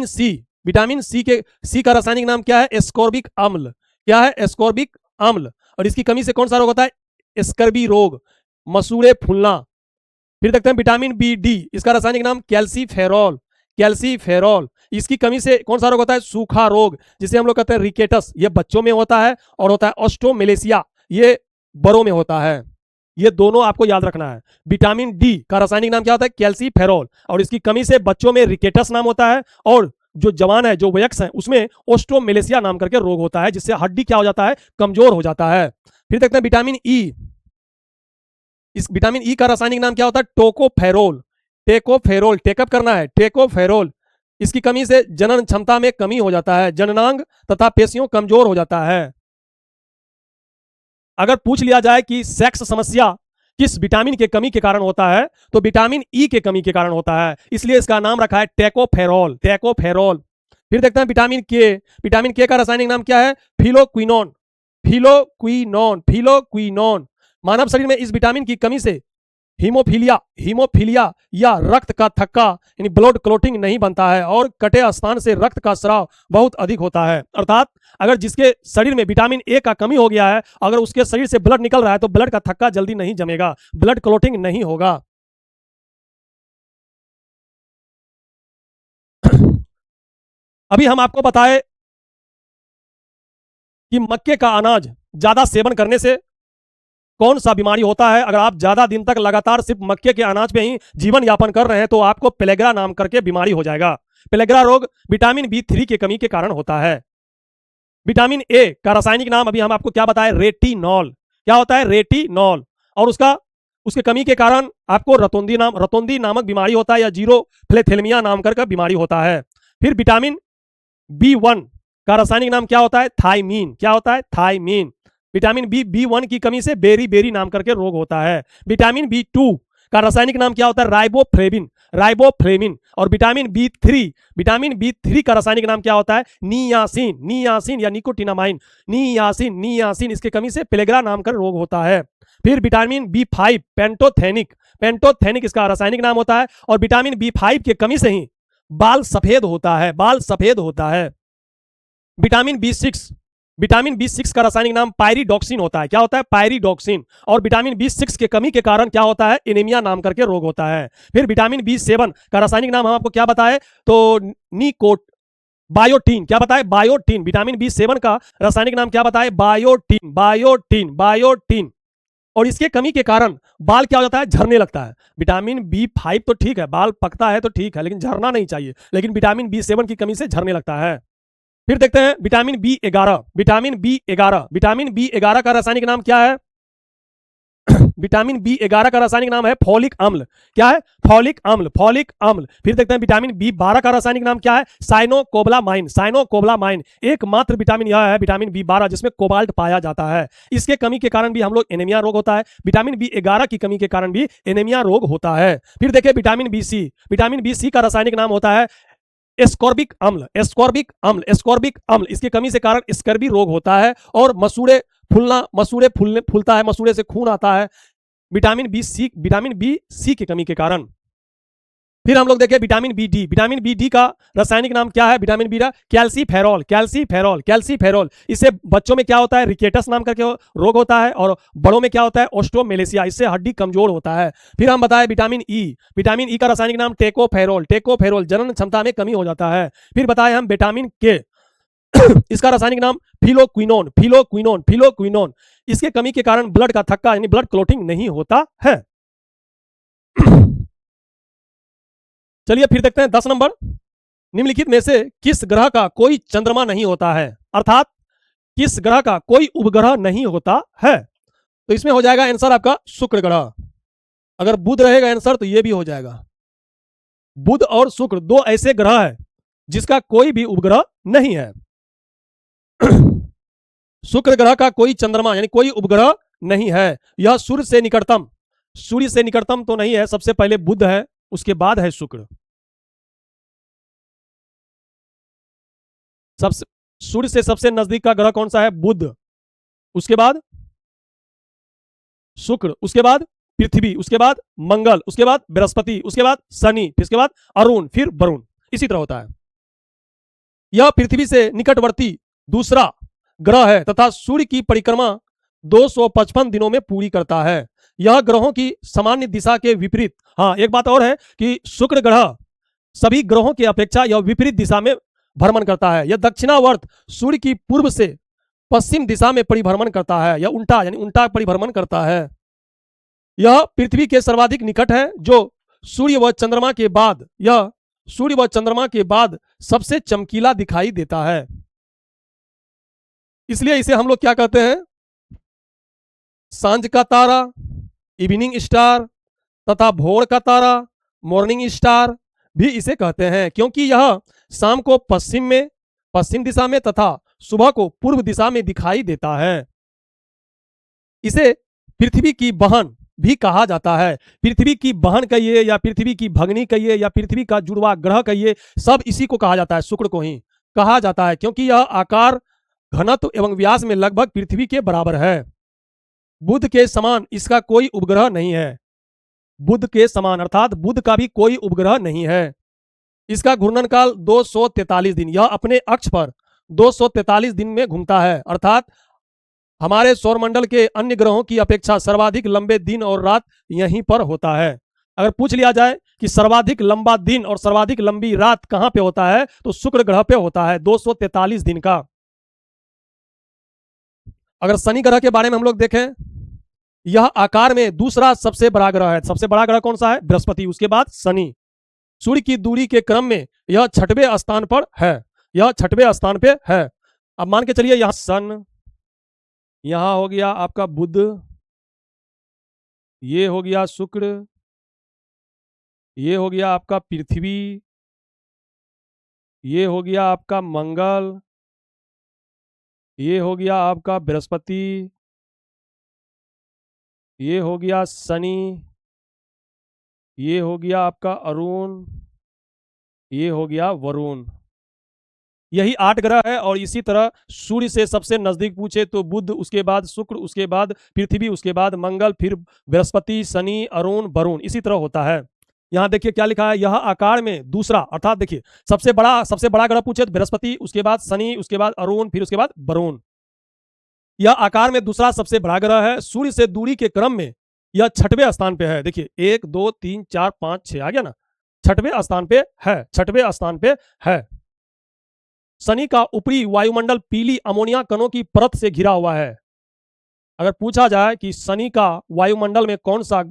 A: C, विटामिन सी का रासायनिक नाम क्या है? एस्कॉर्बिक अम्ल। क्या है? एस्कॉर्बिक अम्ल। और इसकी कमी से कौन सा रोग होता है? स्कर्बी रोग, मसूड़े फूलना। फिर देखते हैं विटामिन BD, इसका रासायनिक नाम कैल्सीफेरॉल, कैल्सीफेरॉल। इसकी कमी से कौन सा रोग होता है? सूखा रोग, जिसे हम लोग कहते हैं रिकेटस। ये बच्चों में होता है। और होता है ऑस्टोमेलेसिया, ये बड़ों में होता है। ये दोनों आपको याद रखना है। विटामिन D का रासायनिक नाम क्या होता है? कैल्सीफेरॉल। और इसकी कमी से बच्चों में रिकेटस नाम होता है। और जो जवान है, जो वयस्क है, उसमें ऑस्टोमेलेसिया नाम करके रोग होता है, जिससे हड्डी क्या हो जाता है? कमजोर हो जाता है। फिर देखते हैं विटामिन E, इस विटामिन E का रासायनिक नाम क्या होता है? टोकोफेरोल, टेकोफेरोल, टेकअप करना है, टेकोफेरोल। इसकी कमी से जनन क्षमता में कमी हो जाता है, जननांग तथा पेशियों कमजोर हो जाता है। अगर पूछ लिया जाए कि सेक्स समस्या किस विटामिन के कमी के कारण होता है, तो विटामिन E के कमी के कारण होता है, इसलिए इसका नाम रखा है टेकोफेरोल, टेकोफेरोल। फिर देखते हैं विटामिन के, विटामिन के का रासायनिक नाम क्या है? Phylloquinone, phylloquinone, phylloquinone. मानव शरीर में इस विटामिन की कमी से हीमोफीलिया, हीमोफीलिया या रक्त का थक्का यानी ब्लड क्लोटिंग नहीं बनता है और कटे स्थान से रक्त का स्राव बहुत अधिक होता है। अर्थात अगर जिसके शरीर में विटामिन ए का कमी हो गया है, अगर उसके शरीर से ब्लड निकल रहा है तो ब्लड का थक्का जल्दी नहीं जमेगा, ब्लड क्लोटिंग नहीं होगा। अभी हम आपको बताए कि मक्के का अनाज ज्यादा सेवन करने से कौन सा बीमारी होता है। अगर आप ज्यादा दिन तक लगातार सिर्फ मक्के के अनाज पे ही जीवन यापन कर रहे हैं तो आपको पेलेग्रा नाम करके बीमारी हो जाएगा। पेलेग्रा रोग विटामिन B3 की कमी के कारण होता है। विटामिन ए का रासायनिक नाम अभी हम आपको क्या बताएं? रेटिनॉल। क्या होता है? रेटिनॉल। और उसके कमी के कारण आपको रतौंदी नामक बीमारी होता है या जीरोफ्लेथेलमिया नाम करके बीमारी होता है। फिर विटामिन B1 का रासायनिक नाम क्या होता है? थाइमीन। क्या होता है? थाइमीन। विटामिन B1 की कमी से बेरी बेरी नाम करके रोग होता है। विटामिन B2 का रासायनिक नाम क्या होता है? Riboflavin, riboflavin. और विटामिन B3 का रासायनिक नाम क्या होता है? नियासिन, नियासिन या निकोटिनामाइन, नियासिन, नियासिन। इसके कमी से पेलेग्रा नाम का रोग होता है। फिर विटामिन B5 पेंटोथेनिक, पेंटोथेनिक इसका रासायनिक नाम होता है। और विटामिन B5 की कमी से ही बाल सफेद होता है, बाल सफेद होता है। विटामिन B6 विटामिन बी 6 का रासायनिक नाम पायरिडॉक्सिन होता है। क्या होता है? पायरिडॉक्सिन। और विटामिन बी 6 के कमी के कारण क्या होता है? एनीमिया नाम करके रोग होता है। फिर विटामिन बी 7 का रासायनिक नाम हम आपको क्या बताए? तो निकोट बायोटीन। क्या बताए? बायोटीन। विटामिन बी 7 का रासायनिक नाम क्या बताए? Biotin, biotin, biotin. और इसके कमी के कारण बाल क्या हो जाता है? झड़ने लगता है। विटामिन बी 5 तो ठीक है, बाल पकता है तो ठीक है, लेकिन झड़ना नहीं चाहिए। लेकिन विटामिन बी 7 की कमी से झड़ने लगता है। फिर देखते हैं विटामिन बी 11। विटामिन बी 11 का रासायनिक नाम क्या है? विटामिन बी 11 का रासायनिक नाम है फॉलिक अम्ल। क्या है? फॉलिक अम्ल, फॉलिक अम्ल। फिर देखते हैं विटामिन बी 12 का रासायनिक नाम क्या है? साइनोकोबालामाइन, साइनोकोबालामाइन। एकमात्र विटामिन यह है विटामिन बी 12 जिसमें कोबाल्ट पाया जाता है। इसके कमी के कारण भी हम लोग एनीमिया रोग होता है। विटामिन बी 11 की कमी के कारण भी एनीमिया रोग होता है। फिर देखिए विटामिन बी सी का रासायनिक नाम होता है एस्कॉर्बिक अम्ल, एस्कॉर्बिक अम्ल, एस्कॉर्बिक अम्ल। इसकी कमी से कारण स्कर्वी रोग होता है और मसूड़े फूलता है, मसूड़े से खून आता है विटामिन बी सी की कमी के कारण। फिर हम लोग देखें विटामिन बी डी का रासायनिक नाम क्या है? Vitamin B calciferol, calciferol, calciferol. इससे बच्चों में क्या होता है? रिकेटस नाम करके रोग होता है और बड़ों में क्या होता है? ऑस्टियोमेलेसिया। इससे हड्डी कमजोर होता है। फिर हम बताएं विटामिन ई का रासायनिक नाम टेकोफेरॉल, टेकोफेरॉल। जनन क्षमता में कमी हो जाता है। फिर बताएं हम विटामिन के इसका रासायनिक नाम फिलोक्विनोन, फिलोक्विनोन, फिलोक्विनोन। इसके कमी के कारण ब्लड का थक्का यानी ब्लड क्लोटिंग नहीं होता है। चलिए फिर देखते हैं 10 नंबर। निम्नलिखित में से किस ग्रह का कोई चंद्रमा नहीं होता है? अर्थात किस ग्रह का कोई उपग्रह नहीं होता है? तो इसमें हो जाएगा आंसर आपका शुक्र ग्रह। अगर बुध रहेगा आंसर तो ये भी हो जाएगा। बुध और शुक्र दो ऐसे ग्रह है जिसका कोई भी उपग्रह नहीं है। शुक्र ग्रह का कोई चंद्रमा यानी कोई उपग्रह नहीं है। यह सूर्य से निकटतम तो नहीं है। सबसे पहले बुध है, उसके बाद है शुक्र। सबसे सूर्य से सबसे नजदीक का ग्रह कौन सा है? बुध, उसके बाद शुक्र, उसके बाद पृथ्वी, उसके बाद मंगल, उसके बाद बृहस्पति, उसके बाद शनि, फिर उसके बाद अरुण, फिर वरुण। इसी तरह होता है। यह पृथ्वी से निकटवर्ती दूसरा ग्रह है तथा सूर्य की परिक्रमा 255 दिनों में पूरी करता है। यह ग्रहों की सामान्य दिशा के विपरीत, हाँ एक बात और है कि शुक्र ग्रह सभी ग्रहों की अपेक्षा यह विपरीत दिशा में भ्रमण करता है। यह दक्षिणावर्त सूर्य की पूर्व से पश्चिम दिशा में परिभ्रमण करता है। यह उल्टा यानी उल्टा परिभ्रमण करता है। यह पृथ्वी के सर्वाधिक निकट है जो सूर्य व चंद्रमा के बाद सबसे चमकीला दिखाई देता है। इसलिए इसे हम लोग क्या कहते हैं? सांझ का तारा, इवनिंग स्टार तथा भोर का तारा, मॉर्निंग स्टार भी इसे कहते हैं, क्योंकि यह शाम को पश्चिम दिशा में तथा सुबह को पूर्व दिशा में दिखाई देता है। इसे पृथ्वी की बहन भी कहा जाता है। पृथ्वी की बहन कहिए या पृथ्वी की भगनी कहिए या पृथ्वी का जुड़वा ग्रह कहिए, सब इसी को कहा जाता है, शुक्र को ही कहा जाता है, क्योंकि यह आकार, घनत्व एवं व्यास में लगभग पृथ्वी के बराबर है। बुध के समान इसका कोई उपग्रह नहीं है। बुध के समान अर्थात बुध का भी कोई उपग्रह नहीं है। इसका घूर्णन काल 243 दिन, यह अपने अक्ष पर 243 दिन में घूमता है, अर्थात हमारे सौरमंडल के अन्य ग्रहों की अपेक्षा सर्वाधिक लंबे दिन और रात यहीं पर होता है। अगर पूछ लिया जाए कि सर्वाधिक लंबा दिन और सर्वाधिक लंबी रात कहां पे होता है, तो शुक्र ग्रह पे होता है, 243 दिन का। अगर शनि ग्रह के बारे में हम लोग देखें, यह आकार में दूसरा सबसे बड़ा ग्रह है। सबसे बड़ा ग्रह कौन सा है? बृहस्पति, उसके बाद शनि। सूर्य की दूरी के क्रम में यह 6वें स्थान पर है, यह 6वें स्थान पे है। अब मान के चलिए यहां सन, यहां हो गया आपका बुध, ये हो गया शुक्र, ये हो गया आपका पृथ्वी, ये हो गया आपका मंगल, ये हो गया आपका बृहस्पति, ये हो गया शनि, ये हो गया आपका अरुण, ये हो गया वरुण। यही 8 ग्रह है। और इसी तरह सूर्य से सबसे नजदीक पूछे तो बुध, उसके बाद शुक्र, उसके बाद पृथ्वी, उसके बाद मंगल, फिर बृहस्पति, शनि, अरुण, वरुण, इसी तरह होता है। यहां देखिए क्या लिखा है, यह आकार में दूसरा, अर्थात देखिए सबसे बड़ा ग्रह पूछे तो बृहस्पति, उसके बाद शनि, उसके बाद अरुण, फिर उसके बाद वरुण। यह आकार में दूसरा सबसे बड़ा ग्रह है। सूर्य से दूरी के क्रम में यह 6वें स्थान पे है। देखिए 1 2 3 4 5 6 आ गया ना, 6वें स्थान पे है, 6वें स्थान पे है। शनि का ऊपरी वायुमंडल पीली अमोनिया कणों की परत से घिरा हुआ है। अगर पूछा जाए कि शनि का वायुमंडल में कौन सा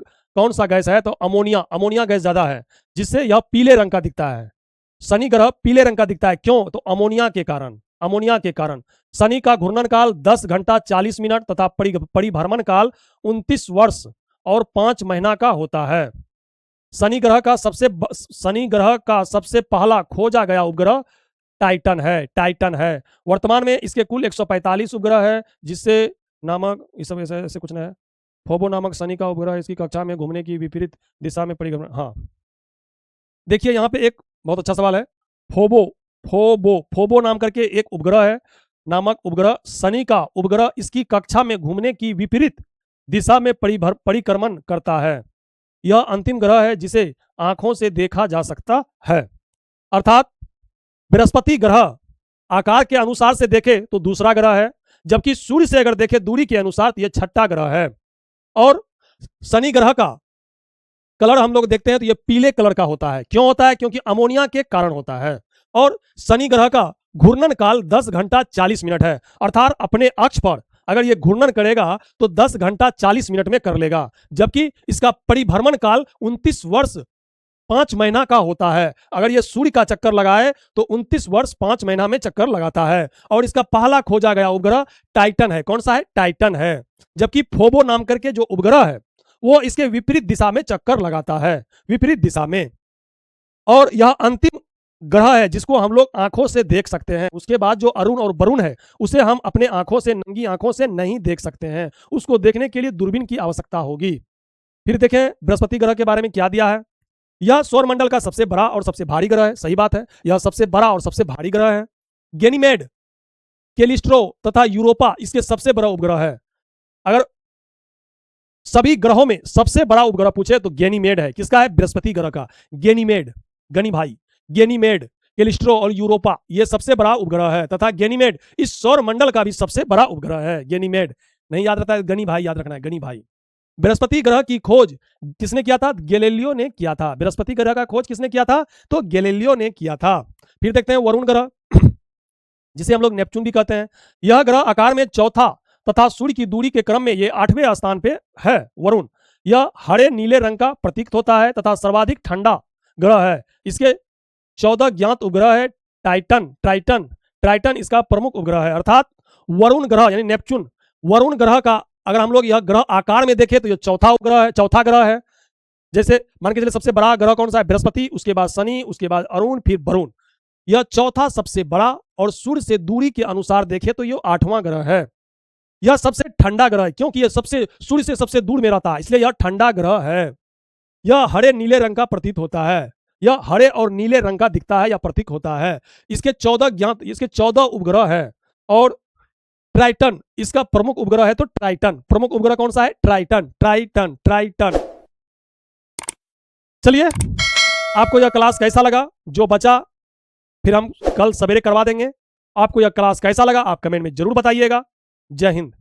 A: गैस है, तो अमोनिया गैस ज्यादा है, जिससे यह पीले रंग का दिखता है। शनि ग्रह पीले रंग का दिखता है, क्यों? तो अमोनिया के कारण। शनि का घूर्णन काल 10 घंटा 40 मिनट तथा परिभ्रमण काल 29 वर्ष और 5 महीना का होता है। शनि ग्रह का सबसे पहला खोजा गया उपग्रह टाइटन है। वर्तमान में इसके कुल 145 उपग्रह है, जिससे नामक इस सब ऐसे कुछ नहीं है। फोबो नामक शनि का उपग्रह इसकी कक्षा में घूमने की विपरीत दिशा में परिभ्रमण। हाँ, देखिए यहाँ पे एक बहुत अच्छा सवाल है। फोबो नाम करके एक उपग्रह है, नामक उपग्रह शनि का उपग्रह इसकी कक्षा में घूमने की विपरीत दिशा में परिक्रमण करता है। यह अंतिम ग्रह है जिसे आंखों से देखा जा सकता है। अर्थात बृहस्पति ग्रह आकार के अनुसार से देखे तो दूसरा ग्रह है, जबकि सूर्य से अगर देखे दूरी के अनुसार तो यह 6ठा ग्रह है। और शनि ग्रह का कलर हम लोग देखते हैं तो यह पीले कलर का होता है। क्यों होता है? क्योंकि अमोनिया के कारण होता है। और शनि ग्रह का घूर्णन काल 10 घंटा 40 मिनट है। अर्थात अपने अक्ष पर अगर यह घूर्णन करेगा तो 10 घंटा 40 मिनट में कर लेगा, जबकि इसका परिभ्रमण काल 29 वर्ष 5 महीना का होता है। अगर यह सूर्य का चक्कर लगाए तो 29 वर्ष 5 महीना में चक्कर लगाता है। और इसका पहला खोजा गया उपग्रह टाइटन है। कौन सा है? टाइटन है। जबकि फोबो नाम करके जो उपग्रह है वो इसके विपरीत दिशा में चक्कर लगाता है, विपरीत दिशा में। और यह अंतिम ग्रह है जिसको हम लोग आंखों से देख सकते हैं। उसके बाद जो अरुण और वरुण है उसे हम अपने आंखों से, नंगी आंखों से नहीं देख सकते हैं। उसको देखने के लिए दूरबीन की आवश्यकता होगी। फिर देखें बृहस्पति ग्रह के बारे में क्या दिया है। यह सौरमंडल का सबसे बड़ा और सबसे भारी ग्रह है। सही बात है, यह सबसे बड़ा और सबसे भारी ग्रह है। गैनीमेड, कैलिस्ट्रो तथा यूरोपा इसके सबसे बड़ा उपग्रह है। अगर सभी ग्रहों में सबसे बड़ा उपग्रह पूछे तो गैनीमेड है। किसका है? बृहस्पति ग्रह का। गैनीमेड, कैलिस्ट्रो और यूरोपा ये सबसे बड़ा उपग्रह है, तथा गैनीमेड इस सौरमंडल का भी सबसे बड़ा उपग्रह है। गैनीमेड नहीं याद रहता है, गनी भाई याद रखना है, गनी भाई। बृहस्पति ग्रह की खोज किसने किया था? गैलीलियो ने किया था। बृहस्पति ग्रह का खोज किसने किया था? तो गैलीलियो ने किया था। फिर देखते हैं वरुण ग्रह, जिसे हम लोग नेपच्यून भी कहते हैं। यह ग्रह आकार में चौथा तथा सूर्य की दूरी के क्रम में यह 8वें स्थान पे है। वरुण यह हरे नीले रंग का प्रतीक होता है तथा सर्वाधिक ठंडा ग्रह है। इसके 14 ज्ञात उपग्रह है। ट्राइटन इसका प्रमुख उपग्रह है। अर्थात वरुण ग्रह यानी नेपच्यून, वरुण ग्रह का अगर हम लोग यह ग्रह आकार में देखें तो यह चौथा ग्रह है। जैसे मान के चलिए सबसे बड़ा ग्रह कौन सा है? बृहस्पति, उसके बाद शनि, उसके बाद अरुण, फिर वरुण। यह चौथा सबसे बड़ा और सूर्य से दूरी के अनुसार देखे तो यह 8वां ग्रह है। यह सबसे ठंडा ग्रह है, क्योंकि यह सूर्य से सबसे दूर में रहता है, इसलिए यह ठंडा ग्रह है। यह हरे नीले रंग का प्रतीत होता है। यह हरे और नीले रंग का दिखता है या प्रतीक होता है। इसके 14 उपग्रह है। और ट्राइटन इसका प्रमुख उपग्रह है। तो ट्राइटन प्रमुख उपग्रह कौन सा है? ट्राइटन। चलिए, आपको यह क्लास कैसा लगा? जो बचा फिर हम कल सवेरे करवा देंगे। आपको यह क्लास कैसा लगा आप कमेंट में जरूर बताइएगा। जय हिंद।